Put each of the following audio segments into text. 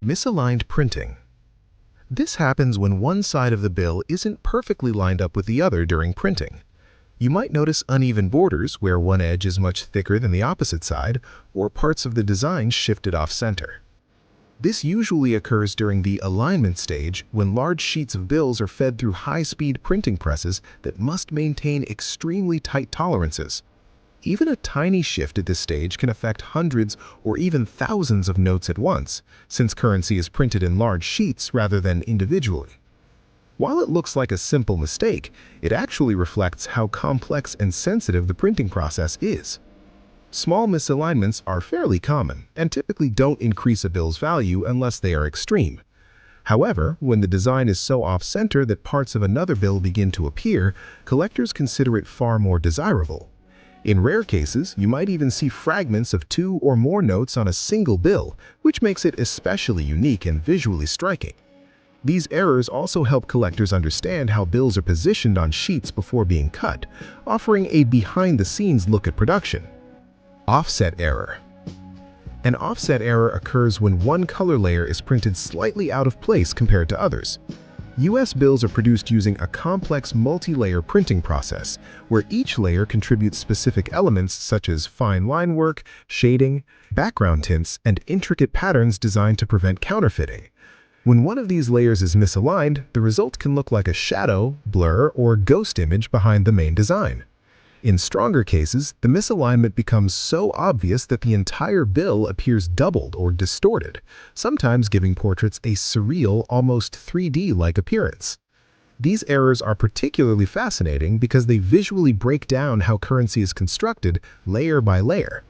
Misaligned printing. This happens when one side of the bill isn't perfectly lined up with the other during printing. You might notice uneven borders where one edge is much thicker than the opposite side, or parts of the design shifted off-center. This usually occurs during the alignment stage when large sheets of bills are fed through high-speed printing presses that must maintain extremely tight tolerances. Even a tiny shift at this stage can affect hundreds or even thousands of notes at once, since currency is printed in large sheets rather than individually. While it looks like a simple mistake, it actually reflects how complex and sensitive the printing process is. Small misalignments are fairly common and typically don't increase a bill's value unless they are extreme. However, when the design is so off-center that parts of another bill begin to appear, collectors consider it far more desirable. In rare cases, you might even see fragments of two or more notes on a single bill, which makes it especially unique and visually striking. These errors also help collectors understand how bills are positioned on sheets before being cut, offering a behind-the-scenes look at production. Offset error. An offset error occurs when one color layer is printed slightly out of place compared to others. U.S. bills are produced using a complex multi-layer printing process, where each layer contributes specific elements such as fine line work, shading, background tints, and intricate patterns designed to prevent counterfeiting. When one of these layers is misaligned, the result can look like a shadow, blur, or ghost image behind the main design. In stronger cases, the misalignment becomes so obvious that the entire bill appears doubled or distorted, sometimes giving portraits a surreal, almost 3D-like appearance. These errors are particularly fascinating because they visually break down how currency is constructed layer by layer.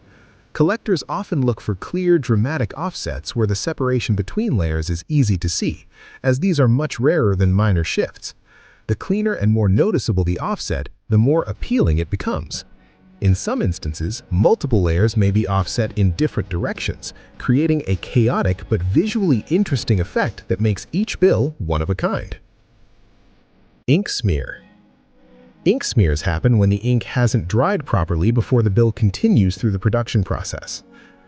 Collectors often look for clear, dramatic offsets where the separation between layers is easy to see, as these are much rarer than minor shifts. The cleaner and more noticeable the offset, the more appealing it becomes. In some instances, multiple layers may be offset in different directions, creating a chaotic but visually interesting effect that makes each bill one of a kind. Ink smear. Ink smears happen when the ink hasn't dried properly before the bill continues through the production process.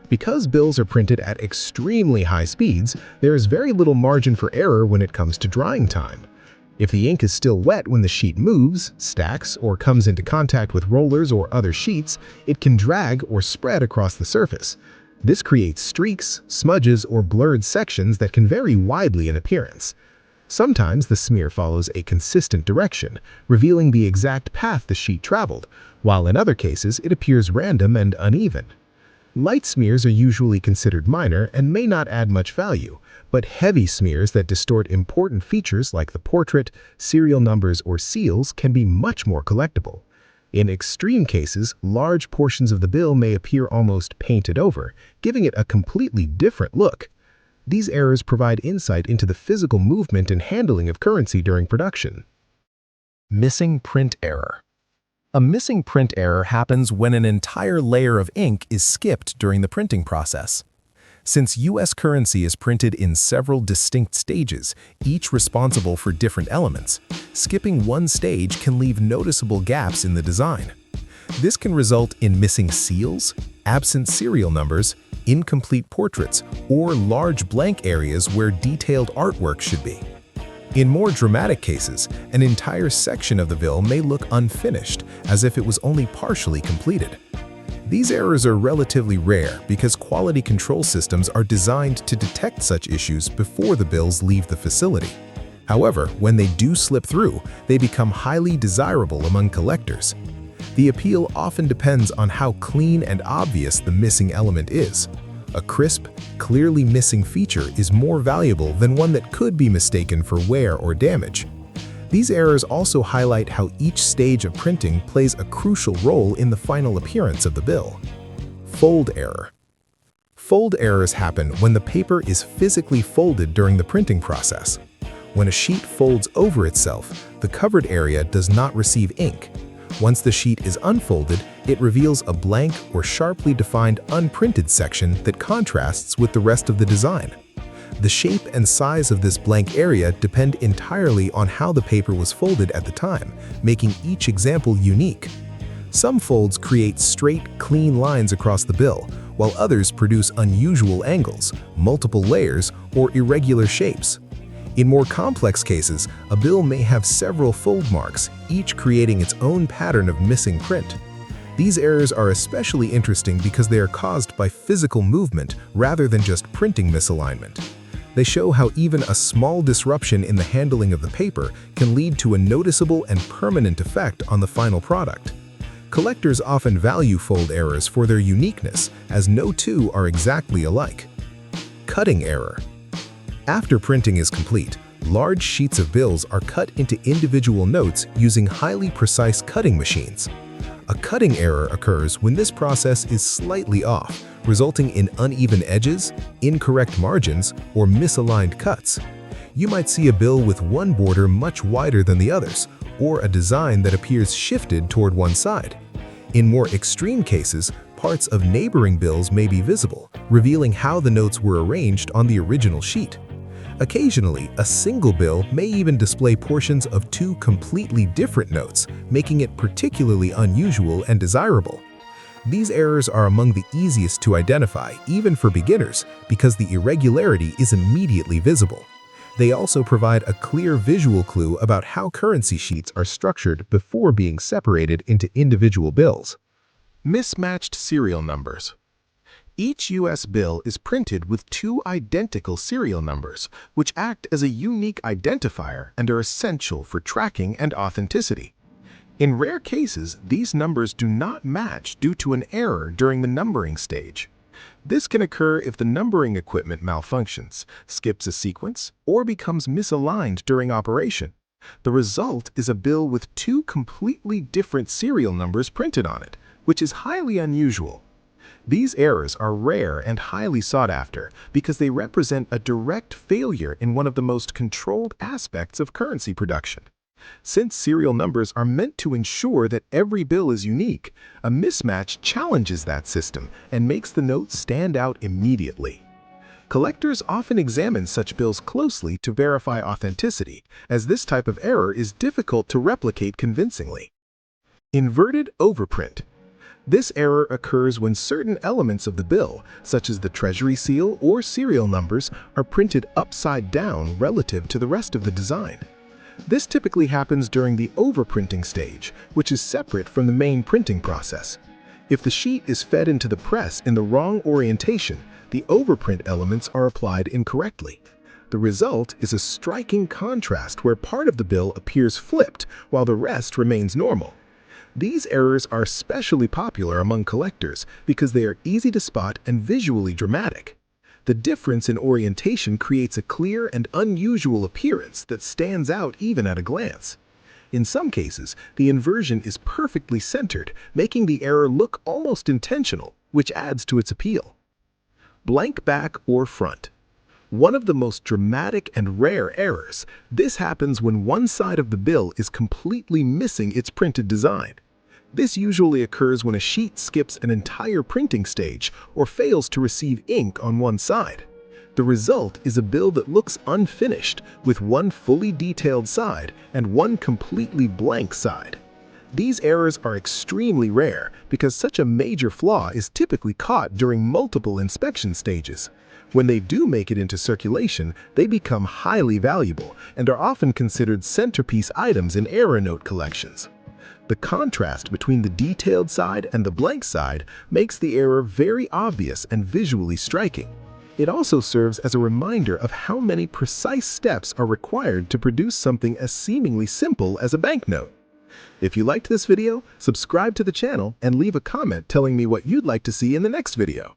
Because bills are printed at extremely high speeds, there is very little margin for error when it comes to drying time. If the ink is still wet when the sheet moves, stacks, or comes into contact with rollers or other sheets, it can drag or spread across the surface. This creates streaks, smudges, or blurred sections that can vary widely in appearance. Sometimes the smear follows a consistent direction, revealing the exact path the sheet traveled, while in other cases it appears random and uneven. Light smears are usually considered minor and may not add much value, but heavy smears that distort important features like the portrait, serial numbers, or seals can be much more collectible. In extreme cases, large portions of the bill may appear almost painted over, giving it a completely different look. These errors provide insight into the physical movement and handling of currency during production. Missing print error. A missing print error happens when an entire layer of ink is skipped during the printing process. Since U.S. currency is printed in several distinct stages, each responsible for different elements, skipping one stage can leave noticeable gaps in the design. This can result in missing seals, absent serial numbers, incomplete portraits, or large blank areas where detailed artwork should be. In more dramatic cases, an entire section of the bill may look unfinished, as if it was only partially completed. These errors are relatively rare because quality control systems are designed to detect such issues before the bills leave the facility. However, when they do slip through, they become highly desirable among collectors. The appeal often depends on how clean and obvious the missing element is. A crisp, clearly missing feature is more valuable than one that could be mistaken for wear or damage. These errors also highlight how each stage of printing plays a crucial role in the final appearance of the bill. Fold error. Fold errors happen when the paper is physically folded during the printing process. When a sheet folds over itself, the covered area does not receive ink. Once the sheet is unfolded, it reveals a blank or sharply defined unprinted section that contrasts with the rest of the design. The shape and size of this blank area depend entirely on how the paper was folded at the time, making each example unique. Some folds create straight, clean lines across the bill, while others produce unusual angles, multiple layers, or irregular shapes. In more complex cases, a bill may have several fold marks, each creating its own pattern of missing print. These errors are especially interesting because they are caused by physical movement rather than just printing misalignment. They show how even a small disruption in the handling of the paper can lead to a noticeable and permanent effect on the final product. Collectors often value fold errors for their uniqueness, as no two are exactly alike. Cutting error. After printing is complete, large sheets of bills are cut into individual notes using highly precise cutting machines. A cutting error occurs when this process is slightly off, resulting in uneven edges, incorrect margins, or misaligned cuts. You might see a bill with one border much wider than the others, or a design that appears shifted toward one side. In more extreme cases, parts of neighboring bills may be visible, revealing how the notes were arranged on the original sheet. Occasionally, a single bill may even display portions of two completely different notes, making it particularly unusual and desirable. These errors are among the easiest to identify, even for beginners, because the irregularity is immediately visible. They also provide a clear visual clue about how currency sheets are structured before being separated into individual bills. Mismatched serial numbers. Each U.S. bill is printed with two identical serial numbers, which act as a unique identifier and are essential for tracking and authenticity. In rare cases, these numbers do not match due to an error during the numbering stage. This can occur if the numbering equipment malfunctions, skips a sequence, or becomes misaligned during operation. The result is a bill with two completely different serial numbers printed on it, which is highly unusual. These errors are rare and highly sought after because they represent a direct failure in one of the most controlled aspects of currency production. Since serial numbers are meant to ensure that every bill is unique, a mismatch challenges that system and makes the note stand out immediately. Collectors often examine such bills closely to verify authenticity, as this type of error is difficult to replicate convincingly. Inverted overprint. This error occurs when certain elements of the bill, such as the treasury seal or serial numbers, are printed upside down relative to the rest of the design. This typically happens during the overprinting stage, which is separate from the main printing process. If the sheet is fed into the press in the wrong orientation, the overprint elements are applied incorrectly. The result is a striking contrast where part of the bill appears flipped while the rest remains normal. These errors are especially popular among collectors because they are easy to spot and visually dramatic. The difference in orientation creates a clear and unusual appearance that stands out even at a glance. In some cases, the inversion is perfectly centered, making the error look almost intentional, which adds to its appeal. Blank back or front. One of the most dramatic and rare errors, this happens when one side of the bill is completely missing its printed design. This usually occurs when a sheet skips an entire printing stage or fails to receive ink on one side. The result is a bill that looks unfinished, with one fully detailed side and one completely blank side. These errors are extremely rare because such a major flaw is typically caught during multiple inspection stages. When they do make it into circulation, they become highly valuable and are often considered centerpiece items in error note collections. The contrast between the detailed side and the blank side makes the error very obvious and visually striking. It also serves as a reminder of how many precise steps are required to produce something as seemingly simple as a banknote. If you liked this video, subscribe to the channel and leave a comment telling me what you'd like to see in the next video.